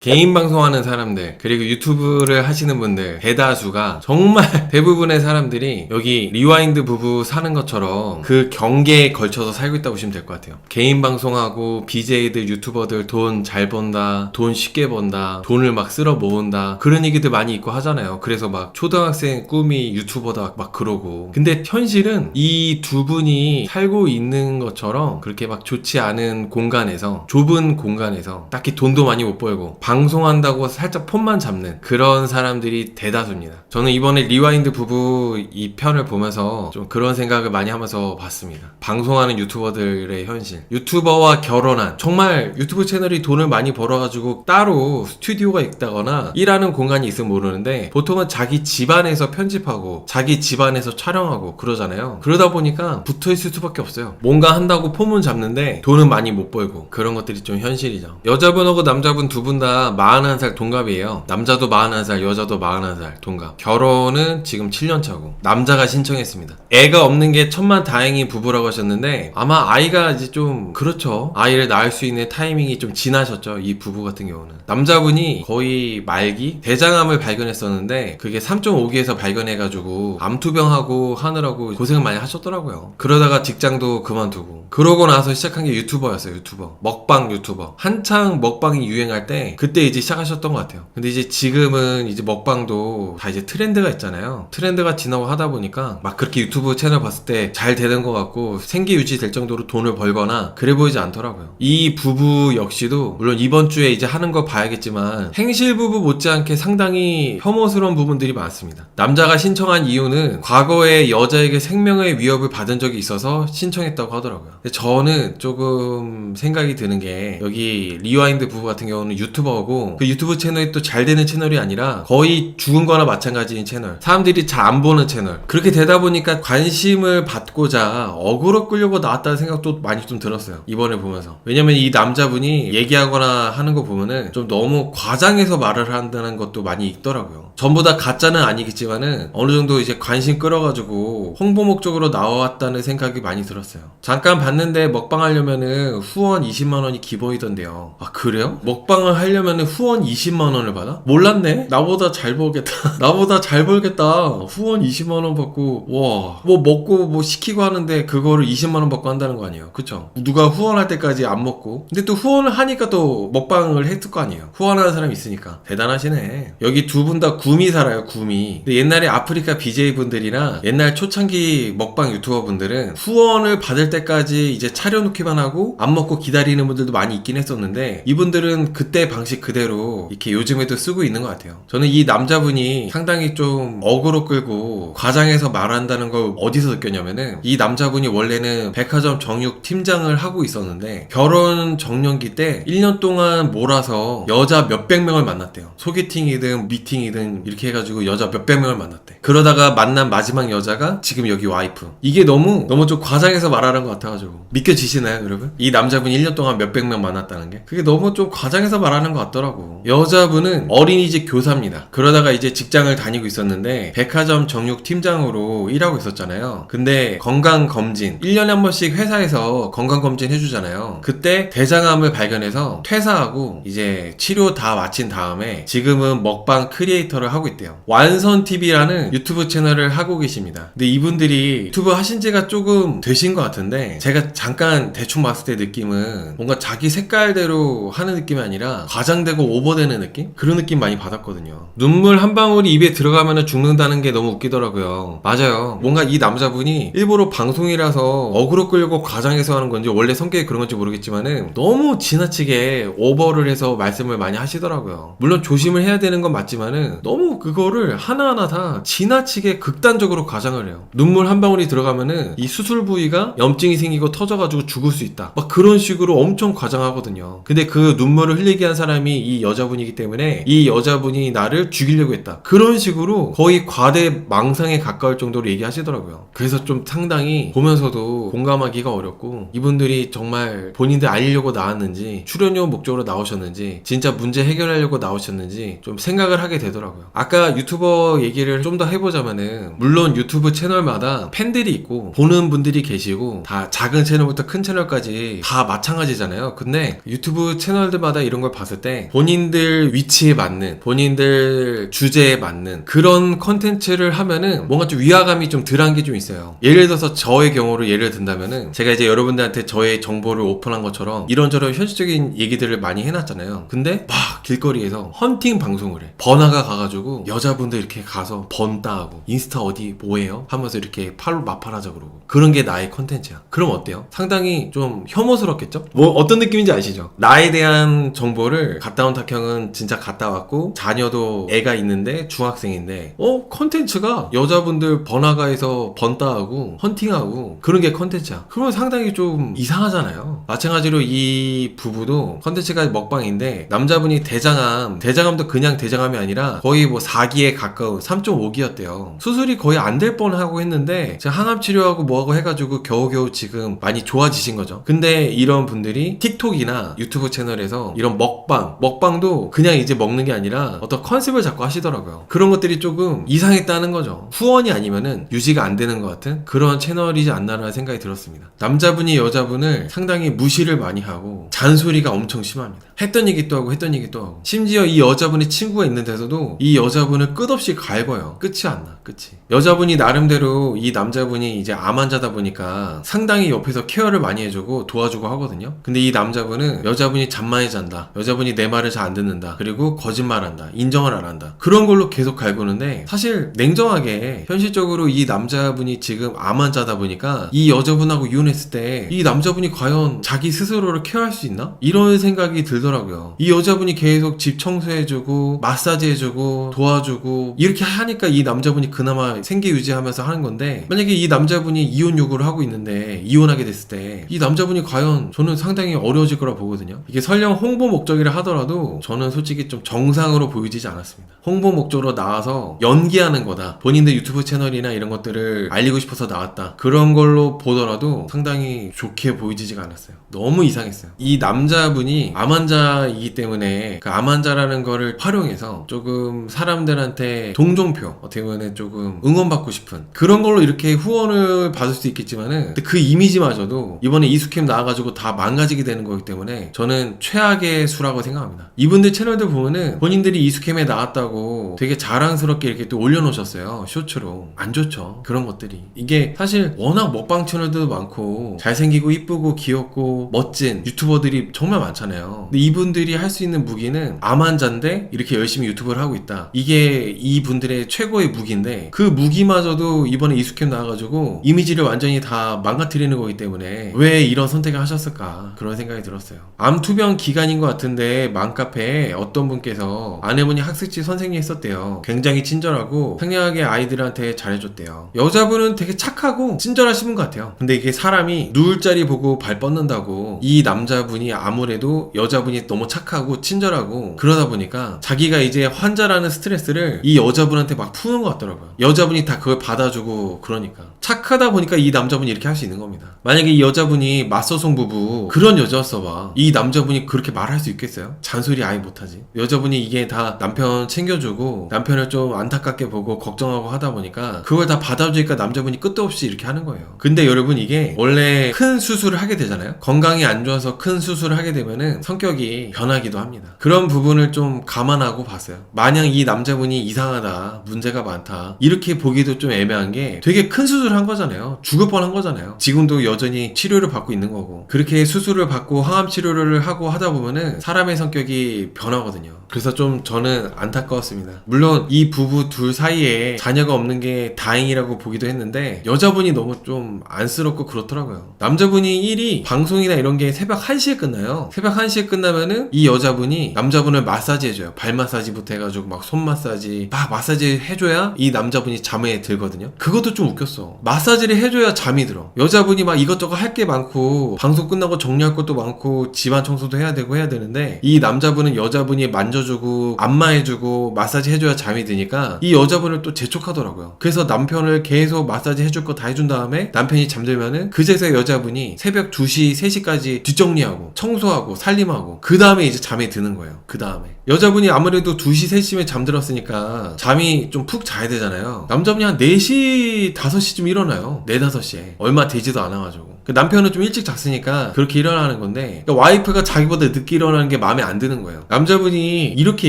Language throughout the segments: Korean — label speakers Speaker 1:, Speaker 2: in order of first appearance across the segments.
Speaker 1: 개인 방송하는 사람들 그리고 유튜브를 하시는 분들 대다수가 정말 대부분의 사람들이 여기 리와인드 부부 사는 것처럼 그 경계에 걸쳐서 살고 있다고 보시면 될 것 같아요. 개인 방송하고 BJ들 유튜버들 돈 잘 번다, 돈 쉽게 번다, 돈을 막 쓸어 모은다, 그런 얘기들 많이 있고 하잖아요. 그래서 막 초등학생 꿈이 유튜버다 막 그러고, 근데 현실은 이 두 분이 살고 있는 것처럼 그렇게 막 좋지 않은 공간에서, 좁은 공간에서 딱히 돈도 많이 못 벌고 방송한다고 살짝 폰만 잡는 그런 사람들이 대다수입니다. 저는 이번에 리와인드 부부 이 편을 보면서 좀 그런 생각을 많이 하면서 봤습니다. 방송하는 유튜버들의 현실, 유튜버와 결혼한, 정말 유튜브 채널이 돈을 많이 벌어가지고 따로 스튜디오가 있다거나 일하는 공간이 있으면 모르는데 보통은 자기 집안에서 편집하고 자기 집안에서 촬영하고 그러잖아요. 그러다 보니까 붙어있을 수밖에 없어요. 뭔가 한다고 폰문 잡는데 돈은 많이 못 벌고, 그런 것들이 좀 현실이죠. 여자분하고 남자분 두 분 다 41살 동갑이에요. 남자도 41살, 여자도 41살 동갑. 결혼은 지금 7년 차고 남자가 신청했습니다. 애가 없는 게 천만다행인 부부라고 하셨는데 아마 아이가 이제 좀 그렇죠. 아이를 낳을 수 있는 타이밍이 좀 지나셨죠. 이 부부 같은 경우는 남자분이 거의 말기 대장암을 발견했었는데 그게 3.5기에서 발견해가지고 암투병하고 하느라고 고생을 많이 하셨더라고요. 그러다가 직장도 그만두고, 그러고 나서 시작한 게 유튜버였어요. 유튜버, 먹방 유튜버. 한창 먹방이 유행할 때 그때 이제 시작하셨던 것 같아요. 근데 이제 지금은 이제 먹방도 다 이제 트렌드가 있잖아요. 트렌드가 지나고 하다 보니까 막 그렇게 유튜브 채널 봤을 때 잘 되는 것 같고 생계 유지될 정도로 돈을 벌거나 그래 보이지 않더라고요. 이 부부 역시도 물론 이번 주에 이제 하는 거 봐야겠지만 행실 부부 못지않게 상당히 혐오스러운 부분들이 많습니다. 남자가 신청한 이유는 과거에 여자에게 생명의 위협을 받은 적이 있어서 신청했다고 하더라고요. 근데 저는 조금 생각이 드는 게, 여기 리와인드 부부 같은 경우는 유튜버고 그 유튜브 채널이 또 잘 되는 채널이 아니라 거의 죽은 거나 마찬가지인 채널, 사람들이 잘 안 보는 채널, 그렇게 되다 보니까 관심을 받고자 어그로 끌려고 나왔다는 생각도 많이 좀 들었어요, 이번에 보면서. 왜냐면 이 남자분이 얘기하거나 하는 거 보면은 좀 너무 과장해서 말을 한다는 것도 많이 있더라고요. 전부 다 가짜는 아니겠지만은 어느 정도 이제 관심 끌어가지고 홍보 목적으로 나왔다는 생각이 많이 들었어요. 잠깐 봤는데 먹방 하려면은 후원 20만원이 기본이던데요. 아 그래요? 먹방을 하려면은 후원 20만원을 받아? 몰랐네? 나보다 잘 벌겠다. 나보다 잘 벌겠다. 후원 20만원 받고, 와, 뭐 먹고 뭐 시키고 하는데 그거를 20만원 받고 한다는 거 아니에요? 그쵸? 누가 후원할 때까지 안 먹고, 근데 또 후원을 하니까 또 먹방을 했을 거 아니에요? 후원하는 사람이 있으니까. 대단하시네. 여기 두 분 다 구미 살아요, 구미. 근데 옛날에 아프리카 BJ 분들이나 옛날 초창기 먹방 유튜버 분들은 후원을 받을 때까지 이제 차려놓기만 하고 안 먹고 기다리는 분들도 많이 있긴 했었는데, 이분들은 그때 방식 그대로 이렇게 요즘에도 쓰고 있는 것 같아요. 저는 이 남자분이 상당히 좀 어그로 끌고 과장해서 말한다는 걸 어디서 느꼈냐면은, 이 남자분이 원래는 백화점 정육 팀장을 하고 있었는데 결혼 정년기 때 1년 동안 몰아서 여자 몇백 명을 만났대요. 소개팅이든 미팅이든 이렇게 해가지고 여자 몇백 명을 만났대. 그러다가 만난 마지막 여자가 지금 여기 와이프. 이게 너무 좀 과장해서 말하는 것 같아가지고 믿겨지시나요, 여러분? 이 남자분이 1년 동안 몇백 명 만났다는 게 그게 너무 좀 과장해서 말하는 것 같더라고. 여자분은 어린이집 교사입니다. 그러다가 이제 직장을 다니고 있었는데 백화점 정육 팀장으로 일하고 있었잖아요. 근데 건강검진 1년에 한 번씩 회사에서 건강검진 해주잖아요. 그때 대장암을 발견해서 퇴사하고 이제 치료 다 마친 다음에 지금은 먹방 크리에이터를 하고 있대요. 완선TV라는 유튜브 채널을 하고 계십니다. 근데 이분들이 유튜브 하신 지가 조금 되신 것 같은데, 제가 잠깐 대충 봤을 때 느낌은 뭔가 자기 색깔대로 하는 느낌이 아니라 과장되고 오버되는 느낌? 그런 느낌 많이 받았거든요. 눈물 한 방울이 입에 들어가면 죽는다는 게 너무 웃기더라고요. 맞아요. 뭔가 이 남자분이 일부러 방송이라서 어그로 끌고 과장해서 하는 건지 원래 성격이 그런 건지 모르겠지만은 너무 지나치게 오버를 해서 말씀을 많이 하시더라고요. 물론 조심을 해야 되는 건 맞지만은 너무 그거를 하나하나 다 지나치게 극단적으로 과장을 해요. 눈물 한 방울이 들어가면은 이 수술 부위가 염증이 생기고 터져가지고 죽을 수 있다, 막 그런 식으로 엄청 과장하거든요. 근데 그 눈물을 흘리게 한 사람이 이 여자분이기 때문에 이 여자분이 나를 죽이려고 했다, 그런 식으로 거의 과대망상에 가까울 정도로 얘기하시더라고요. 그래서 좀 상당히 보면서도 공감하기가 어렵고, 이분들이 정말 본인들 알리려고 나왔는지 출연료 목적으로 나오셨는지 진짜 문제 해결하려고 나오셨는지 좀 생각을 하게 되더라고요. 아까 유튜버 얘기를 좀 더 해보자면은, 물론 유튜브 채널마다 팬들이 있고 보는 분들이 계시고 다 작은 채널부터 큰 채널까지 다 마찬가지잖아요. 근데 유튜브 채널들마다 이런 걸 봤을 때 때 본인들 위치에 맞는, 본인들 주제에 맞는 그런 컨텐츠를 하면은 뭔가 좀 위화감이 좀 덜한 게 좀 있어요. 예를 들어서 저의 경우로 예를 든다면은 제가 이제 여러분들한테 저의 정보를 오픈한 것처럼 이런저런 현실적인 얘기들을 많이 해놨잖아요. 근데 막 길거리에서 헌팅 방송을 해. 번화가 가가지고 여자분들 이렇게 가서 번 따하고 인스타 어디 뭐예요? 하면서 이렇게 팔로 마팔하자 그러고, 그런 게 나의 컨텐츠야. 그럼 어때요? 상당히 좀 혐오스럽겠죠? 뭐 어떤 느낌인지 아시죠? 나에 대한 정보를 갔다 온 탁형은 진짜 갔다 왔고 자녀도 애가 있는데 중학생인데 컨텐츠가 여자분들 번화가에서 번 따하고 헌팅하고 그런 게 컨텐츠야. 그러면 상당히 좀 이상하잖아요. 마찬가지로 이 부부도 컨텐츠가 먹방인데 남자분이 대장암도 그냥 대장암이 아니라 거의 뭐 4기에 가까운 3.5기였대요. 수술이 거의 안 될 뻔하고 했는데 제가 항암 치료하고 뭐하고 해가지고 겨우겨우 지금 많이 좋아지신 거죠. 근데 이런 분들이 틱톡이나 유튜브 채널에서 이런 먹방도 그냥 이제 먹는 게 아니라 어떤 컨셉을 잡고 하시더라고요. 그런 것들이 조금 이상했다는 거죠. 후원이 아니면은 유지가 안 되는 것 같은 그런 채널이지 않나라는 생각이 들었습니다. 남자분이 여자분을 상당히 무시를 많이 하고 잔소리가 엄청 심합니다. 했던 얘기 또 하고 했던 얘기 또 하고, 심지어 이 여자분의 친구가 있는 데서도 이 여자분을 끝없이 갈궈요. 끝이 안 나. 끝이. 여자분이 나름대로 이 남자분이 이제 암 환자다 보니까 상당히 옆에서 케어를 많이 해주고 도와주고 하거든요. 근데 이 남자분은 여자분이 잠 많이 잔다, 여자분이 내 말을 잘 안 듣는다, 그리고 거짓말한다, 인정을 안 한다, 그런 걸로 계속 갈구는데, 사실 냉정하게 현실적으로 이 남자분이 지금 암 환자다 보니까 이 여자분하고 이혼했을 때 이 남자분이 과연 자기 스스로를 케어할 수 있나? 이런 생각이 들더라고요. 이 여자분이 계속 집 청소해주고 마사지해주고 도와주고 이렇게 하니까 이 남자분이 그나마 생계 유지하면서 하는 건데, 만약에 이 남자분이 이혼 요구를 하고 있는데 이혼하게 됐을 때 이 남자분이 과연, 저는 상당히 어려워질 거라 보거든요. 이게 설령 홍보 목적이라 하더라도 저는 솔직히 좀 정상으로 보이지 않았습니다. 홍보 목적으로 나와서 연기하는 거다, 본인들 유튜브 채널이나 이런 것들을 알리고 싶어서 나왔다, 그런 걸로 보더라도 상당히 좋게 보이지가 않았어요. 너무 이상했어요. 이 남자분이 암 환자이기 때문에 그 암 환자라는 거를 활용해서 조금 사람들한테 동정표, 어떻게 보면 조금 응원받고 싶은 그런 걸로 이렇게 후원을 받을 수 있겠지만은 그 이미지마저도 이번에 이수캠 나와가지고 다 망가지게 되는 거기 때문에 저는 최악의 수라고 생각합니다. 이분들 채널들 보면은 본인들이 이수캠에 나왔다고 되게 자랑스럽게 이렇게 또 올려놓으셨어요. 쇼츠로. 안 좋죠, 그런 것들이. 이게 사실 워낙 먹방 채널도 많고 잘생기고 이쁘고 귀엽고 멋진 유튜버들이 정말 많잖아요. 근데 이분들이 할 수 있는 무기는 암 환자인데 이렇게 열심히 유튜브를 하고 있다, 이게 이분들의 최고의 무기인데, 그 무기마저도 이번에 이수캠 나와가지고 이미지를 완전히 다 망가뜨리는 거기 때문에 왜 이런 선택을 하셨을까, 그런 생각이 들었어요. 암 투병 기간인 것 같은데 맘카페에 어떤 분께서 아내분이 학습지 선생님 했었대요. 굉장히 친절하고 상냥하게 아이들한테 잘해줬대요. 여자분은 되게 착하고 친절하신 분 같아요. 근데 이게 사람이 누울 자리 보고 발 뻗는다고, 이 남자분이 아무래도 여자분이 너무 착하고 친절하고 그러다 보니까 자기가 이제 환자라는 스트레스를 이 여자분한테 막 푸는 것 같더라고요. 여자분이 다 그걸 받아주고, 그러니까 착하다 보니까 이 남자분이 이렇게 할 수 있는 겁니다. 만약에 이 여자분이 맞서송 부부 그런 여자였어 봐, 이 남자분이 그렇게 말할 수 있겠어요? 잔소리 아예 못하지. 여자분이 이게 다 남편 챙겨주고 남편을 좀 안타깝게 보고 걱정하고 하다 보니까 그걸 다 받아주니까 남자분이 끝도 없이 이렇게 하는 거예요. 근데 여러분, 이게 원래 큰 수술을 하게 되잖아요. 건강이 안 좋아서 큰 수술을 하게 되면은 성격이 변하기도 합니다. 그런 부분을 좀 감안하고 봤어요. 마냥 이 남자분이 이상하다, 문제가 많다, 이렇게 보기도 좀 애매한 게, 되게 큰 수술을 한 거잖아요. 죽을 뻔한 거잖아요. 지금도 여전히 치료를 받고 있는 거고, 그렇게 수술을 받고 항암 치료를 하고 하다 보면은 사람의 성격이 변하거든요. 그래서 좀 저는 안타까웠습니다. 물론 이 부부 둘 사이에 자녀가 없는 게 다행이라고 보기도 했는데 여자분이 너무 좀 안쓰럽고 그렇더라고요. 남자분이 일이 방송이나 이런 게 새벽 1시에 끝나요. 새벽 1시에 끝나면은 이 여자분이 남자분을 마사지 해줘요. 발 마사지부터 해가지고 막 손 마사지 막 마사지 해줘야 이 남자분이 잠에 들거든요. 그것도 좀 웃겼어. 마사지를 해줘야 잠이 들어. 여자분이 막 이것저것 할 게 많고 방송 끝나고 정리할 것도 많고 집안 청소도 해야 되고 해야 되는데, 이 남자분은 여자분이 만져주고 안마해주고 마사지 해줘야 잠이 드니까 이 여자분을 또 재촉하더라고요. 그래서 남편을 계속 마사지 해줄 거 다 해준 다음에 남편이 잠들면은 그제서야 여자분이 새벽 2시 3시까지 뒷정리하고 청소하고 살림하고 그 다음에 이제 잠이 드는 거예요. 그 다음에 여자분이 아무래도 2시 3시면 잠들었으니까 잠이 좀 푹 자야 되잖아요. 남자분이 한 4시 5시쯤 일어나요. 4, 5시에 얼마 되지도 않아가지고. 그 남편은 좀 일찍 잤으니까 그렇게 일어나는 건데, 그러니까 와이프가 자기보다 늦게 일어나는 게 마음에 안 드는 거예요. 남자분이 이렇게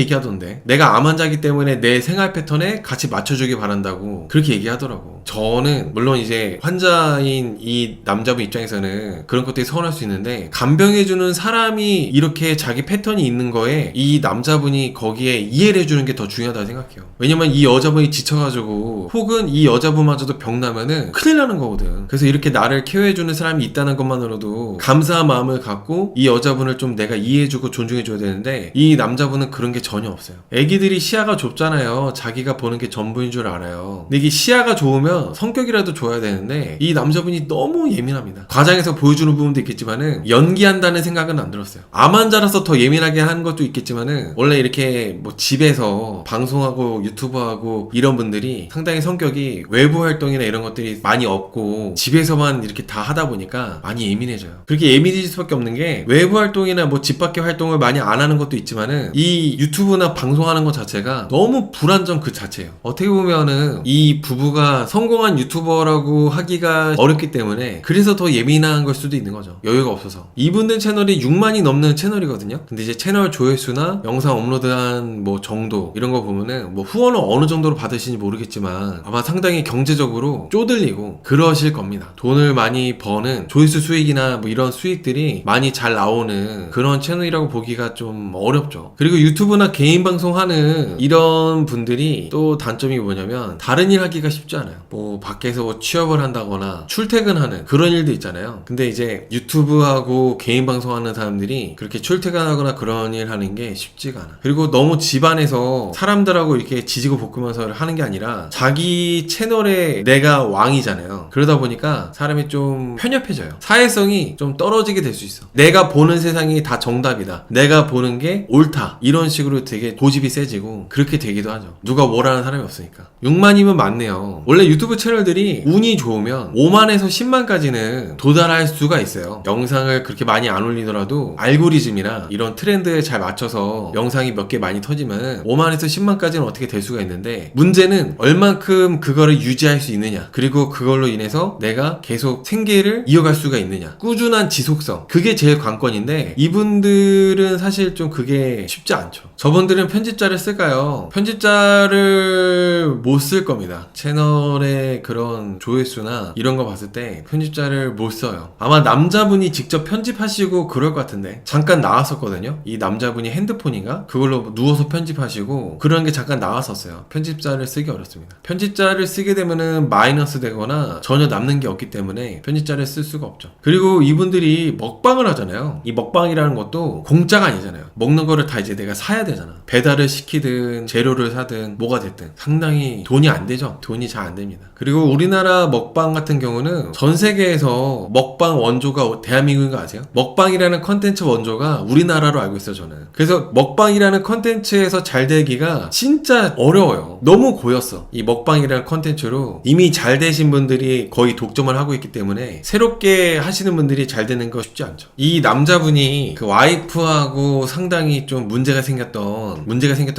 Speaker 1: 얘기하던데, 내가 암 환자이기 때문에 내 생활 패턴에 같이 맞춰주길 바란다고 그렇게 얘기하더라고. 저는 물론 이제 환자인 이 남자분 입장에서는 그런 것들이 서운할 수 있는데, 간병해주는 사람이 이렇게 자기 패턴이 있는 거에 이 남자분이 거기에 이해를 해주는 게 더 중요하다고 생각해요. 왜냐면 이 여자분이 지쳐가지고 혹은 이 여자분마저도 병나면은 큰일 나는 거거든. 그래서 이렇게 나를 케어해주는 사람이 있다는 것만으로도 감사한 마음을 갖고 이 여자분을 좀 내가 이해해주고 존중해줘야 되는데, 이 남자분은 그런 게 전혀 없어요. 애기들이 시야가 좁잖아요. 자기가 보는 게 전부인 줄 알아요. 근데 이게 시야가 좋으면 성격이라도 좋아야 되는데, 이 남자분이 너무 예민합니다. 과장에서 보여주는 부분도 있겠지만은 연기한다는 생각은 안 들었어요. 암 환자라서 더 예민하게 하는 것도 있겠지만은, 원래 이렇게 뭐 집에서 방송하고 유튜브하고 이런 분들이 상당히 성격이 외부 활동이나 이런 것들이 많이 없고 집에서만 이렇게 다 하다 보니까 많이 예민해져요. 그렇게 예민해질 수밖에 없는 게, 외부 활동이나 뭐 집 밖의 활동을 많이 안 하는 것도 있지만은 이 유튜브나 방송하는 것 자체가 너무 불안정 그 자체예요. 어떻게 보면은 이 부부가 성공한 유튜버라고 하기가 어렵기 때문에 그래서 더 예민한 걸 수도 있는 거죠. 여유가 없어서. 이분들 채널이 6만이 넘는 채널이거든요. 근데 이제 채널 조회수나 영상 업로드한 뭐 정도 이런 거 보면은 뭐 후원을 어느 정도로 받으시는지 모르겠지만 아마 상당히 경제적으로 쪼들리고 그러실 겁니다. 돈을 많이 버는 조회수 수익이나 뭐 이런 수익들이 많이 잘 나오는 그런 채널이라고 보기가 좀 어렵죠. 그리고 유튜브나 개인 방송하는 이런 분들이 또 단점이 뭐냐면, 다른 일 하기가 쉽지 않아요. 뭐 밖에서 뭐 취업을 한다거나 출퇴근하는 그런 일도 있잖아요. 근데 이제 유튜브하고 개인 방송하는 사람들이 그렇게 출퇴근하거나 그런 일 하는 게 쉽지가 않아. 그리고 너무 집안에서 사람들하고 이렇게 지지고 볶으면서 하는 게 아니라 자기 채널에 내가 왕이잖아요. 그러다 보니까 사람이 좀 편협해져요. 사회성이 좀 떨어지게 될 수 있어. 내가 보는 세상이 다 정답이다, 내가 보는 게 옳다, 이런 식으로 되게 고집이 세지고 그렇게 되기도 하죠. 누가 뭐라는 사람이 없으니까. 6만이면 많네요. 원래 유튜브 채널들이 운이 좋으면 5만에서 10만까지는 도달할 수가 있어요. 영상을 그렇게 많이 안 올리더라도 알고리즘이나 이런 트렌드에 잘 맞춰서 영상이 몇 개 많이 터지면 5만에서 10만까지는 어떻게 될 수가 있는데, 문제는 얼만큼 그거를 유지할 수 있느냐, 그리고 그걸로 인해서 내가 계속 생계를 이어갈 수가 있느냐, 꾸준한 지속성, 그게 제일 관건인데 이분들은 사실 좀 그게 쉽지 않죠. 저분들은 편집자를 쓸까요? 편집자를 못 쓸 겁니다. 채널의 그런 조회수나 이런 거 봤을 때 편집자를 못 써요. 아마 남자분이 직접 편집하시고 그럴 것 같은데, 잠깐 나왔었거든요. 이 남자분이 핸드폰인가? 그걸로 누워서 편집하시고 그런 게 잠깐 나왔었어요. 편집자를 쓰기 어렵습니다. 편집자를 쓰게 되면은 마이너스 되거나 전혀 남는 게 없기 때문에 편집자를 쓸 수가 없죠. 그리고 이분들이 먹방을 하잖아요. 이 먹방이라는 것도 공짜가 아니잖아요. 먹는 거를 다 이제 내가 사야 되잖아. 배달을 시키든 재료를 사든 뭐가 됐든 상당히 돈이 안 되죠. 돈이 잘 안 됩니다. 그리고 우리나라 먹방 같은 경우는 전 세계에서 먹방 원조가 대한민국인 거 아세요? 먹방이라는 컨텐츠 원조가 우리나라로 알고 있어요, 저는. 그래서 먹방이라는 컨텐츠에서 잘 되기가 진짜 어려워요. 너무 고였어. 이 먹방이라는 컨텐츠로 이미 잘 되신 분들이 거의 독점을 하고 있기 때문에 새롭게 하시는 분들이 잘 되는 거 쉽지 않죠. 이 남자분이 그 와이프하고 상당히 좀 문제가 생겼던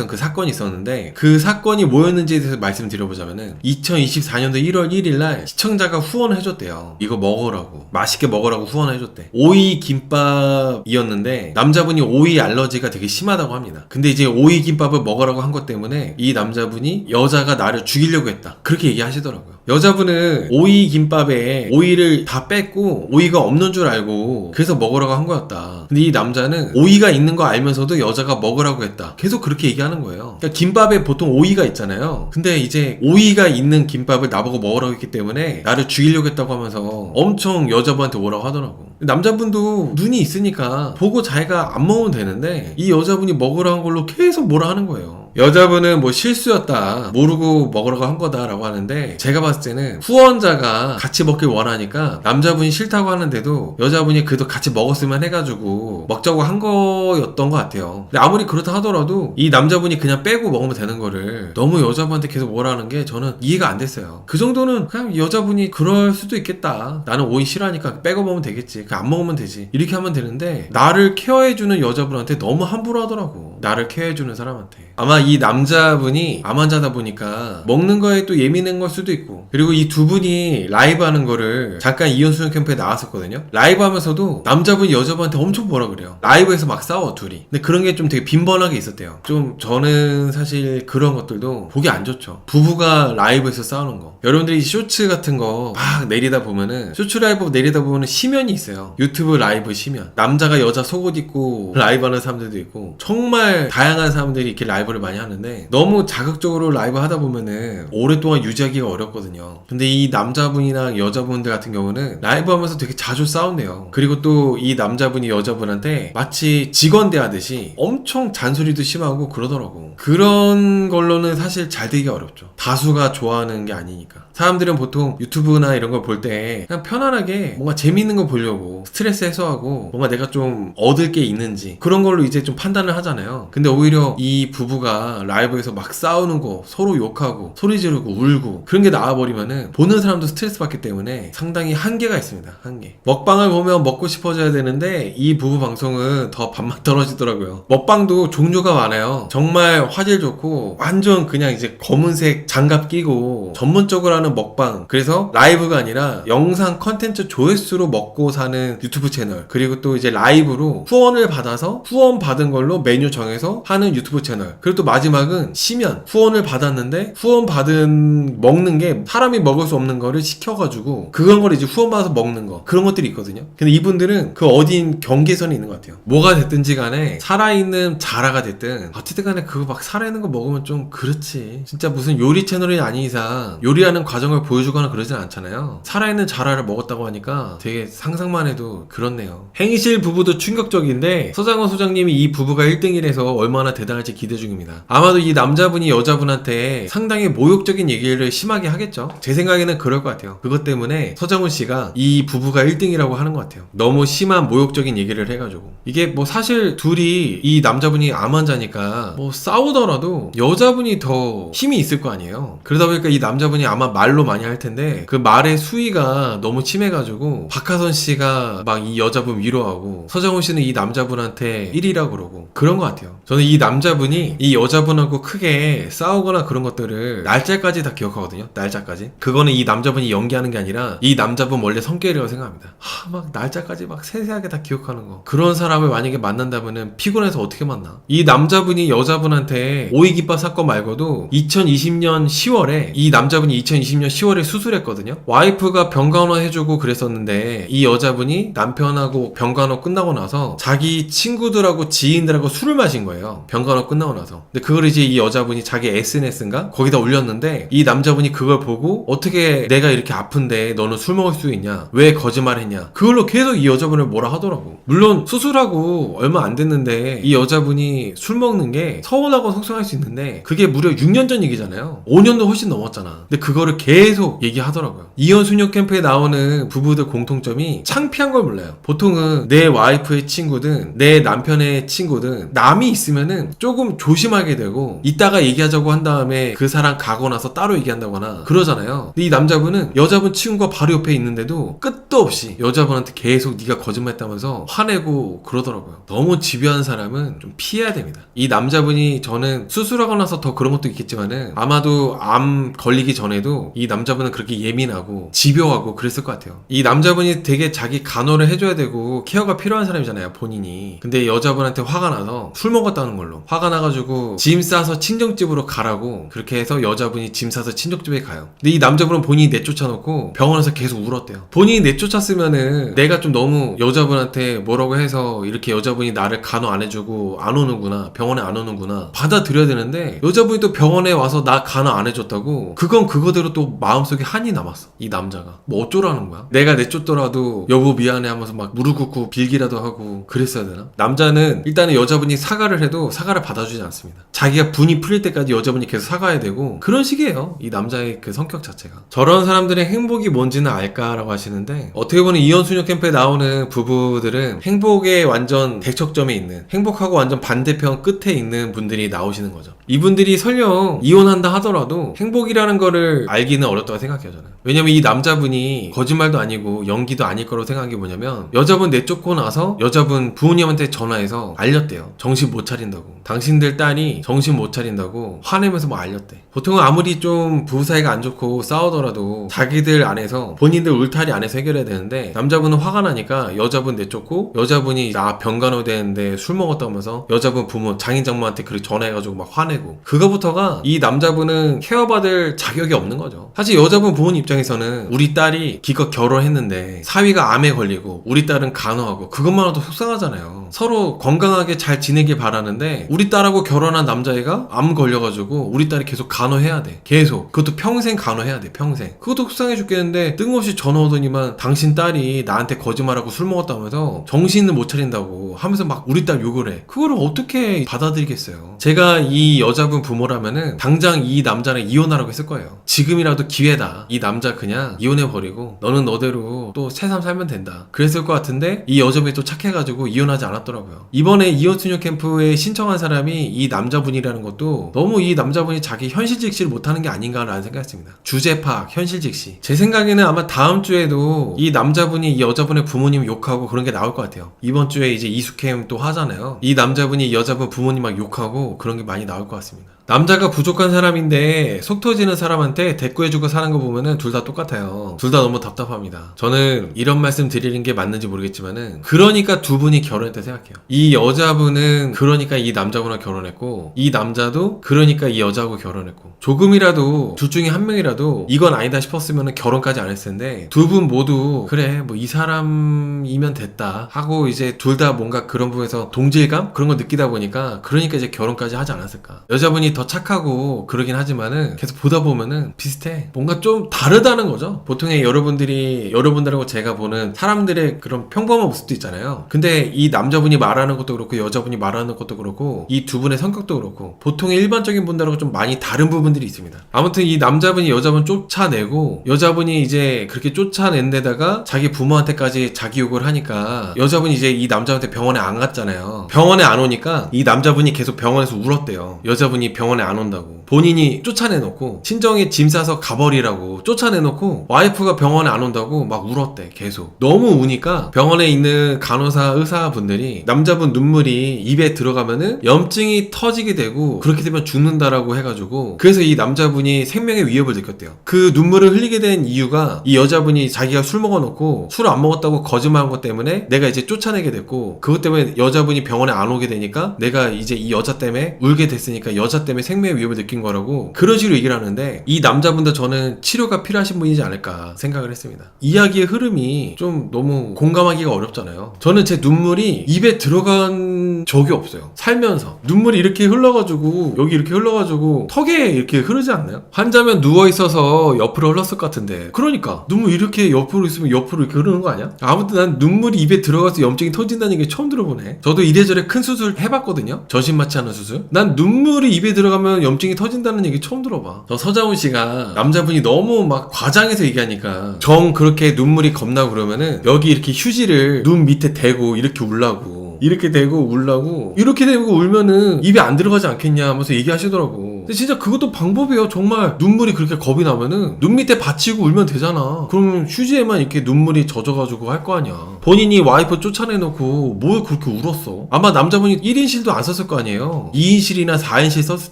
Speaker 1: 그 사건이 있었는데, 그 사건이 뭐였는지에 대해서 말씀드려보자면은 2024년도 1월 1일날 시청자가 후원을 해줬대요. 이거 먹으라고, 맛있게 먹으라고 후원을 해줬대. 오이 김밥이었는데 남자분이 오이 알러지가 되게 심하다고 합니다. 근데 이제 오이 김밥을 먹으라고 한 것 때문에 이 남자분이 여자가 나를 죽이려고 했다, 그렇게 얘기하시더라고요. 여자분은 오이 김밥에 오이를 다 뺐고 오이가 없는 줄 알고 그래서 먹으라고 한 거였다. 근데 이 남자는 오이가 있는 거 알면서도 여자가 먹으라고 했다, 계속 그렇게 얘기하는 거예요. 그러니까 김밥에 보통 오이가 있잖아요. 근데 이제 오이가 있는 김밥을 나보고 먹으라고 했기 때문에 나를 죽이려고 했다고 하면서 엄청 여자분한테 뭐라고 하더라고. 남자분도 눈이 있으니까 보고 자기가 안 먹으면 되는데 이 여자분이 먹으라고 한 걸로 계속 뭐라 하는 거예요. 여자분은 뭐 실수였다, 모르고 먹으라고 한 거다라고 하는데, 제가 봤을 때는 후원자가 같이 먹길 원하니까 남자분이 싫다고 하는데도 여자분이 그래도 같이 먹었으면 해가지고 먹자고 한 거였던 것 같아요. 근데 아무리 그렇다 하더라도 이 남자분이 그냥 빼고 먹으면 되는 거를 너무 여자분한테 계속 뭐라 하는 게 저는 이해가 안 됐어요. 그 정도는 그냥 여자분이 그럴 수도 있겠다, 나는 오이 싫어하니까 빼고 먹으면 되겠지, 안 먹으면 되지, 이렇게 하면 되는데 나를 케어해주는 여자분한테 너무 함부로 하더라고. 나를 케어해주는 사람한테. 아마 이 남자분이 암환자다 보니까 먹는 거에 또 예민한 걸 수도 있고, 그리고 이 두 분이 라이브 하는 거를 잠깐 이혼수용 캠프에 나왔었거든요. 라이브 하면서도 남자분이 여자분한테 엄청 뭐라 그래요. 라이브에서 막 싸워 둘이. 근데 그런 게 좀 되게 빈번하게 있었대요. 좀 저는 사실 그런 것들도 보기 안 좋죠. 부부가 라이브에서 싸우는 거. 여러분들이 쇼츠 같은 거 막 내리다 보면은, 쇼츠 라이브 내리다 보면은 심연이 있어요. 유튜브 라이브 심연. 남자가 여자 속옷 입고 라이브 하는 사람들도 있고, 정말 다양한 사람들이 이렇게 라이브를 많이 하는데, 너무 자극적으로 라이브 하다 보면은 오랫동안 유지하기가 어렵거든요. 근데 이 남자분이랑 여자분들 같은 경우는 라이브 하면서 되게 자주 싸운대요. 그리고 또 이 남자분이 여자분한테 마치 직원 대하듯이 엄청 잔소리도 심하고 그러더라고. 그런 걸로는 사실 잘 되기 어렵죠. 다수가 좋아하는 게 아니니까. 사람들은 보통 유튜브나 이런 걸 볼 때 그냥 편안하게 뭔가 재밌는 거 보려고 스트레스 해소하고 뭔가 내가 좀 얻을 게 있는지 그런 걸로 이제 좀 판단을 하잖아요. 근데 오히려 이 부부가 라이브에서 막 싸우는 거, 서로 욕하고 소리 지르고 울고 그런 게 나와버리면은 보는 사람도 스트레스 받기 때문에 상당히 한계가 있습니다. 한계. 먹방을 보면 먹고 싶어져야 되는데 이 부부 방송은 더 밥맛 떨어지더라고요. 먹방도 종류가 많아요. 정말 화질 좋고 완전 그냥 이제 검은색 장갑 끼고 전문적으로 하는 먹방, 그래서 라이브가 아니라 영상 컨텐츠 조회수로 먹고 사는 유튜브 채널, 그리고 또 이제 라이브로 후원을 받아서 후원 받은 걸로 메뉴 정해서 하는 유튜브 채널, 그리고 또 마지막은 심연, 후원을 받았는데 후원 받은 먹는 게 사람이 먹을 수 없는 거를 시켜가지고 그런 걸 이제 후원 받아서 먹는 거, 그런 것들이 있거든요. 근데 이분들은 그 어딘 경계선이 있는 것 같아요. 뭐가 됐든지 간에 살아있는 자라가 됐든 어쨌든 간에 그거 막 살아있는 거 먹으면 좀 그렇지. 진짜 무슨 요리 채널이 아닌 이상 요리하는 과정을 보여주거나 그러진 않잖아요. 살아있는 자라를 먹었다고 하니까 되게 상상만 해도 그렇네요. 행실 부부도 충격적인데 서장원 소장님이 이 부부가 1등이라서 얼마나 대단할지 기대 중입니다. 아마도 이 남자분이 여자분한테 상당히 모욕적인 얘기를 심하게 하겠죠. 제 생각에는 그럴 것 같아요. 그것 때문에 서장훈 씨가 이 부부가 1등이라고 하는 것 같아요. 너무 심한 모욕적인 얘기를 해가지고. 이게 뭐 사실 둘이, 이 남자분이 암 환자니까 뭐 싸우더라도 여자분이 더 힘이 있을 거 아니에요. 그러다 보니까 이 남자분이 아마 말로 많이 할 텐데 그 말의 수위가 너무 심해가지고 박하선 씨가 막 이 여자분 위로하고 서장훈 씨는 이 남자분한테 1위라고 그러고 그런 것 같아요. 저는 이 남자분이 이 여자분하고 크게 싸우거나 그런 것들을 날짜까지 다 기억하거든요. 날짜까지. 그거는 이 남자분이 연기하는 게 아니라 이 남자분 원래 성격이라고 생각합니다. 막 날짜까지 막 세세하게 다 기억하는 거. 그런 사람을 만약에 만난다면은 피곤해서 어떻게 만나? 이 남자분이 여자분한테 오이김밥 사건 말고도 2020년 10월에 이 남자분이 2020년 10월에 수술했거든요. 와이프가 병간호 해주고 그랬었는데 이 여자분이 남편하고 병간호 끝나고 나서 자기 친구들하고 지인들하고 술을 마신 거예요. 병간호 끝나고 나서. 근데 그걸 이제 이 여자분이 자기 SNS인가? 거기다 올렸는데 이 남자분이 그걸 보고 어떻게 내가 이렇게 아픈데 너는 술 먹을 수 있냐? 왜 거짓말했냐? 그걸로 계속 이 여자분을 뭐라 하더라고. 물론 수술하고 얼마 안 됐는데 이 여자분이 술 먹는 게 서운하고 속상할 수 있는데 그게 무려 6년 전 얘기잖아요. 5년도 훨씬 넘었잖아. 근데 그거를 계속 얘기하더라고요. 이혼 수녀 캠프에 나오는 부부들 공통점이 창피한 걸 몰라요. 보통은 내 와이프의 친구든 내 남편의 친구든 남이 있으면은 조금 조심하게 되고 이따가 얘기하자고 한 다음에 그 사람 가고 나서 따로 얘기한다거나 그러잖아요. 근데 이 남자분은 여자분 친구가 바로 옆에 있는데도 끝도 없이 여자분한테 계속 네가 거짓말했다면서 화내고 그러더라고요. 너무 집요한 사람은 좀 피해야 됩니다. 이 남자분이, 저는 수술하고 나서 더 그런 것도 있겠지만은 아마도 암 걸리기 전에도 이 남자분은 그렇게 예민하고 집요하고 그랬을 것 같아요. 이 남자분이 되게 자기 간호를 해줘야 되고 케어가 필요한 사람이잖아요, 본인이. 근데 여자분한테 화가 나서 술 먹었다는 걸로 화가 나가지고 짐 싸서 친정집으로 가라고 그렇게 해서 여자분이 짐 싸서 친정집에 가요. 근데 이 남자분은 본인이 내쫓아놓고 병원에서 계속 울었대요. 본인이 내쫓았으면은 내가 좀 너무 여자분한테 뭐라고 해서 이렇게 여자분이 나를 간호 안 해주고 안 오는구나, 병원에 안 오는구나 받아들여야 되는데 여자분이 또 병원에 와서 나 간호 안 해줬다고, 그건 그거대로 또 마음속에 한이 남았어. 이 남자가 뭐 어쩌라는 거야? 내가 내쫓더라도 여보 미안해 하면서 막 무릎 꿇고 빌기라도 하고 그랬어야 되나? 남자는 일단은 여자분이 사과를 해도 사과를 받아주지 않습니다. 자기가 분이 풀릴 때까지 여자분이 계속 사과해야 되고 그런 식이에요. 이 남자의 그 성격 자체가. 저런 사람들의 행복이 뭔지는 알까라고 하시는데, 어떻게 보면 이혼 수녀 캠프에 나오는 부부들은 행복의 완전 대척점에 있는, 행복하고 완전 반대편 끝에 있는 분들이 나오시는 거죠. 이분들이 설령 이혼한다 하더라도 행복이라는 거를 알기는 어렵다고 생각해요, 저는. 왜냐면 이 남자분이 거짓말도 아니고 연기도 아닐 거라고 생각한 게 뭐냐면, 여자분 내쫓고 나서 여자분 부모님한테 전화해서 알렸대요. 정신 못 차린다고. 당신들 딸 딸이 정신 못 차린다고 화내면서 뭐 알렸대. 보통은 아무리 좀 부부 사이가 안 좋고 싸우더라도 자기들 안에서 본인들 울타리 안에서 해결해야 되는데 남자분은 화가 나니까 여자분 내쫓고 여자분이 나 병간호 되는데 술 먹었다면서 여자분 부모 장인장모한테 그렇게 전화해가지고 막 화내고 그거부터가 이 남자분은 케어받을 자격이 없는 거죠. 사실 여자분 부모님 입장에서는 우리 딸이 기껏 결혼했는데 사위가 암에 걸리고 우리 딸은 간호하고 그것만으로도 속상하잖아요. 서로 건강하게 잘 지내길 바라는데 우리 딸하고 결혼한 남자애가 암 걸려가지고 우리 딸이 계속 간호해야 돼. 계속. 그것도 평생 간호해야 돼. 평생. 그것도 속상해 죽겠는데 뜬금없이 전화 오더니만 당신 딸이 나한테 거짓말하고 술 먹었다면서 정신을 못 차린다고 하면서 막 우리 딸 욕을 해. 그거를 어떻게 받아들이겠어요. 제가 이 여자분 부모라면은 당장 이 남자랑 이혼하라고 했을 거예요. 지금이라도 기회다. 이 남자 그냥 이혼해버리고 너는 너대로 또 새삼 살면 된다. 그랬을 것 같은데 이 여자분이 또 착해가지고 이혼하지 않았더라고요. 이번에 이혼 수녀 캠프에 신청한 사람이 이 남자분이라는 것도 너무 이 남자분이 자기 현실 직시를 못하는 게 아닌가라는 생각했습니다. 주제 파악, 현실 직시. 제 생각에는 아마 다음 주에도 이 남자분이 이 여자분의 부모님 욕하고 그런 게 나올 것 같아요. 이번 주에 이제 이수캠 또 하잖아요. 이 남자분이 이 여자분 부모님 막 욕하고 그런 게 많이 나올 것 같습니다. 남자가 부족한 사람인데 속 터지는 사람한테 대꾸해주고 사는 거 보면은 둘 다 똑같아요. 둘 다 너무 답답합니다. 저는 이런 말씀 드리는 게 맞는지 모르겠지만은 그러니까 두 분이 결혼했다 생각해요. 이 여자분은 그러니까 이 남자분과 결혼했고 이 남자도 그러니까 이 여자하고 결혼했고 조금이라도 둘 중에 한 명이라도 이건 아니다 싶었으면은 결혼까지 안 했을 텐데 두 분 모두 그래 뭐 이 사람이면 됐다 하고 이제 둘 다 뭔가 그런 부분에서 동질감? 그런 거 느끼다 보니까 그러니까 이제 결혼까지 하지 않았을까. 여자분이 더 착하고 그러긴 하지만은 계속 보다 보면은 비슷해. 뭔가 좀 다르다는 거죠. 보통의 여러분들하고 제가 보는 사람들의 그런 평범한 모습도 있잖아요. 근데 이 남자분이 말하는 것도 그렇고 여자분이 말하는 것도 그렇고 이 두 분의 성격도 그렇고 보통의 일반적인 분들하고 좀 많이 다른 부분들이 있습니다. 아무튼 이 남자분이 여자분 쫓아내고 여자분이 이제 그렇게 쫓아낸 데다가 자기 부모한테까지 자기 욕을 하니까 여자분이 이제 이 남자한테 병원에 안 갔잖아요. 병원에 안 오니까 이 남자분이 계속 병원에서 울었대요. 여자분이 병원에 안 온다고. 본인이 쫓아내놓고 친정에 짐 싸서 가버리라고 쫓아내놓고 와이프가 병원에 안 온다고 막 울었대. 계속. 너무 우니까 병원에 있는 간호사 의사분들이 남자분 눈물이 입에 들어가면은 염증이 터지게 되고 그렇게 되면 죽는다라고 해가지고 그래서 이 남자분이 생명의 위협을 느꼈대요. 그 눈물을 흘리게 된 이유가 이 여자분이 자기가 술 먹어놓고 술 안 먹었다고 거짓말한 것 때문에 내가 이제 쫓아내게 됐고 그것 때문에 여자분이 병원에 안 오게 되니까 내가 이제 이 여자 때문에 울게 됐으니까 여자 때문에 생명의 위협을 느낀 거라고 그런 식으로 얘기를 하는데 이 남자분도 저는 치료가 필요하신 분이지 않을까 생각을 했습니다. 이야기의 흐름이 좀 너무 공감하기가 어렵잖아요. 저는 제 눈물이 입에 들어간 적이 없어요. 살면서 눈물이 이렇게 흘러가지고 여기 이렇게 흘러가지고 턱에 이렇게 흐르지 않나요? 환자면 누워있어서 옆으로 흘렀을 것 같은데 그러니까 눈물 이렇게 옆으로 있으면 옆으로 이렇게 흐르는 거 아니야? 아무튼 난 눈물이 입에 들어가서 염증이 터진다는 게 처음 들어보네. 저도 이래저래 큰 수술 해봤거든요. 전신마취하는 수술. 난 눈물이 입에 들어가면 염증이 터진다는 얘기 처음 들어봐. 저 서장훈 씨가 남자분이 너무 막 과장해서 얘기하니까 정 그렇게 눈물이 겁나고 그러면은 여기 이렇게 휴지를 눈 밑에 대고 이렇게 울라고 이렇게 대고 울라고 이렇게 대고 울면은 입에 안 들어가지 않겠냐 하면서 얘기하시더라고. 근데 진짜 그것도 방법이에요. 정말 눈물이 그렇게 겁이 나면은 눈 밑에 받치고 울면 되잖아. 그러면 휴지에만 이렇게 눈물이 젖어가지고 할 거 아니야. 본인이 와이프 쫓아내놓고 뭘 그렇게 울었어. 아마 남자분이 1인실도 안 썼을 거 아니에요. 2인실이나 4인실 썼을